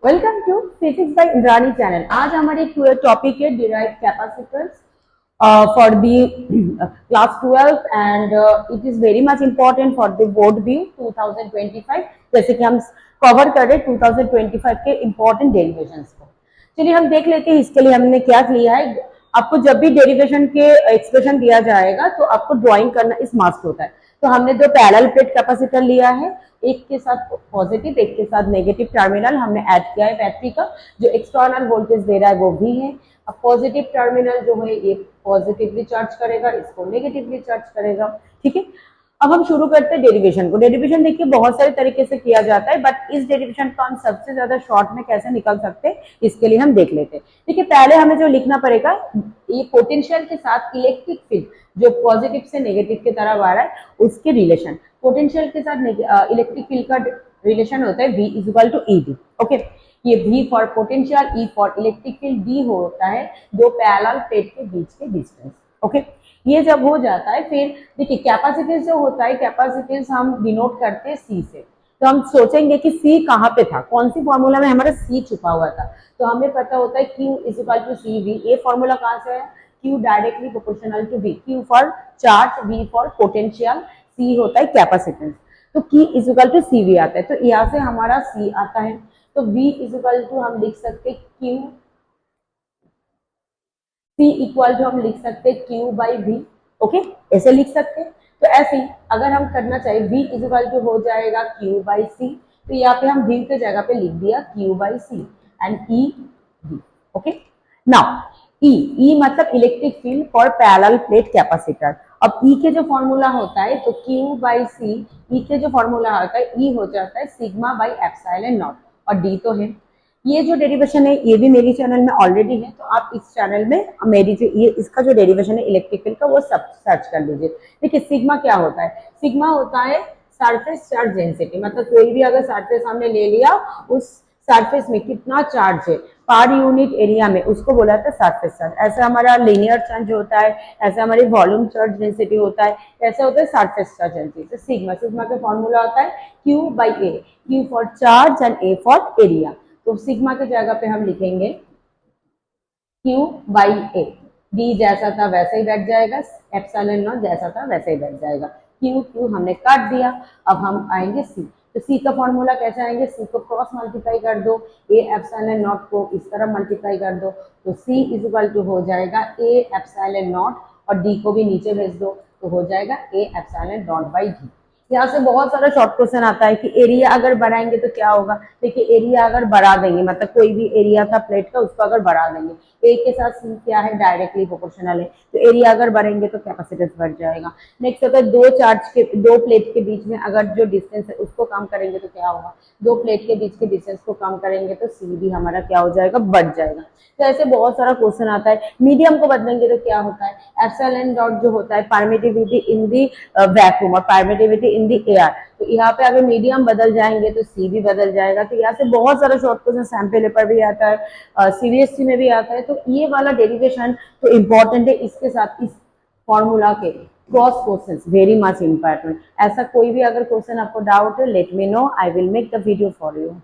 Welcome to physics by Indrani channel. आज हमारे topic है derived capacitors for the class 12 and it is very much important for the board view 2025। जैसे कि हम cover कर रहे 2025 के इम्पोर्टेंट डेरिवेशंस को। चलिए हम देख लेते हैं इसके लिए हमने क्या लिया है। आपको जब भी डेरिवेशन के एक्सप्रेशन दिया जाएगा तो आपको ड्राइंग करना इस मस्ट होता है। तो हमने दो पैरेलल प्लेट कैपेसिटर लिया है, एक के साथ पॉजिटिव एक के साथ नेगेटिव टर्मिनल हमने ऐड किया है बैटरी का। जो एक्सटर्नल वोल्टेज दे रहा है वो भी है। अब पॉजिटिव टर्मिनल जो है ये पॉजिटिवली चार्ज करेगा, इसको नेगेटिवली चार्ज करेगा। ठीक है, अब हम शुरू करते हैं डेरिवेशन को। डेरिवेशन देखिए बहुत सारे तरीके से किया जाता है, बट इस डेरिवेशन को हम सबसे ज्यादा शॉर्ट में कैसे निकाल सकते हैं इसके लिए हम देख लेते हैं। देखिए पहले हमें जो लिखना पड़ेगा, ये पोटेंशियल के साथ इलेक्ट्रिक फील्ड जो पॉजिटिव से नेगेटिव की तरफ आ रहा है उसके रिलेशन। पोटेंशियल के साथ इलेक्ट्रिक फील्ड का रिलेशन होता है V is equal to E D. Okay, ये V for potential, E for electric field, D होता है दो पैरेलल प्लेट के बीच के डिस्टेंस। ओके, ये जब हो जाता है फिर देखिए कैपेसिटेंस जो होता है, कैपेसिटेंस हम डिनोट करते हैं C से। तो हम सोचेंगे कि C कहाँ पे था, कौन सी फॉर्मूला में हमारा C छुपा हुआ था। तो हमें पता होता है Q is equal to CV। ये फॉर्मूला कहाँ से है? Q directly proportional to V। Q for charge, V for potential, C होता है कैपेसिटेंस। तो Q is equal to CV आता है, तो यहाँ से हमारा C आता है। तो V इज इक्वल टू हम लिख सकते Q, C इक्वल टू हम लिख सकते Q बाई V। ओके, ऐसे लिख सकते हैं। तो ऐसे ही अगर हम करना चाहे V इज इक्वल टू हो जाएगा Q बाई C। तो यहाँ पे हम V के जगह पे लिख दिया Q by C and E V। Okay, now E मतलब electric field for parallel plate capacitor. अब E के जो फॉर्मूला होता है तो Q बाई C, E के जो फॉर्मूला होता है E हो जाता है सिग्मा बाई एप्सिलॉन नॉट, और D तो है। ये जो डेरिवेशन है ये भी मेरी चैनल में ऑलरेडी है, तो आप इस चैनल में मेरी जो ये इसका जो डेरिवेशन है इलेक्ट्रिक फील्ड का वो सब सर्च कर लीजिए। देखिए सिग्मा क्या होता है? सिग्मा होता है सरफेस चार्ज डेंसिटी। मतलब कोई भी अगर सरफेस हमने ले लिया, उस सरफेस में कितना चार्ज है पर यूनिट एरिया में, उसको बोला जाता है सरफेस चार्ज। ऐसा हमारा लीनियर चार्ज होता है, ऐसा हमारी वॉल्यूम चार्ज डेंसिटी होता है, ऐसा होता है सरफेस चार्ज डेंसिटी। तो सिग्मा का फॉर्मूला होता है Q by A। Q for charge and A for area. तो सिग्मा की जगह पे हम लिखेंगे Q बाई A। D जैसा था वैसे ही बैठ जाएगा, एप्सिलॉन नॉट जैसा था वैसे ही बैठ जाएगा। Q हमने काट दिया। अब हम आएंगे C। तो C का फॉर्मूला कैसे आएंगे? C को क्रॉस मल्टीप्लाई कर दो, A एप्सिलॉन नॉट को इस तरह मल्टीप्लाई कर दो, तो C इज इक्वल टू हो जाएगा A एप्सिलॉन नॉट, और D को भी नीचे भेज दो तो हो जाएगा A epsilon not by D। यहाँ से बहुत सारा शॉर्ट क्वेश्चन आता है कि एरिया अगर बढ़ाएंगे तो क्या होगा। देखिए एरिया अगर बढ़ा देंगे, मतलब कोई भी एरिया था प्लेट का उसको अगर बढ़ा देंगे, ए के साथ सी क्या है? डायरेक्टली प्रोपोर्शनल है। तो एरिया अगर बढ़ेंगे तो कैपेसिटेंस बढ़ जाएगा। नेक्स्ट होता है दो प्लेट के बीच में अगर जो डिस्टेंस है उसको कम करेंगे तो क्या होगा? दो प्लेट के बीच के डिस्टेंस को कम करेंगे तो सी भी हमारा क्या हो जाएगा? बढ़ जाएगा। तो ऐसे बहुत सारा क्वेश्चन आता है। मीडियम को बदलेंगे तो क्या होता है? एप्सिलॉन डॉट जो होता है परमिटिविटी इन दी वैक्यूम और परमिटिविटी इन दी एयर। तो यहाँ पे अगर मीडियम बदल जाएंगे तो सी भी बदल जाएगा। तो यहाँ से बहुत सारा शॉर्ट क्वेश्चन सैम्पल पेपर भी आता है, CBSE में भी आता है। तो ये वाला डेरिवेशन तो इम्पोर्टेंट है, इसके साथ इस फॉर्मूला के cross questions very much important. ऐसा कोई भी अगर क्वेश्चन आपको डाउट है, let me know, I will make the video for you.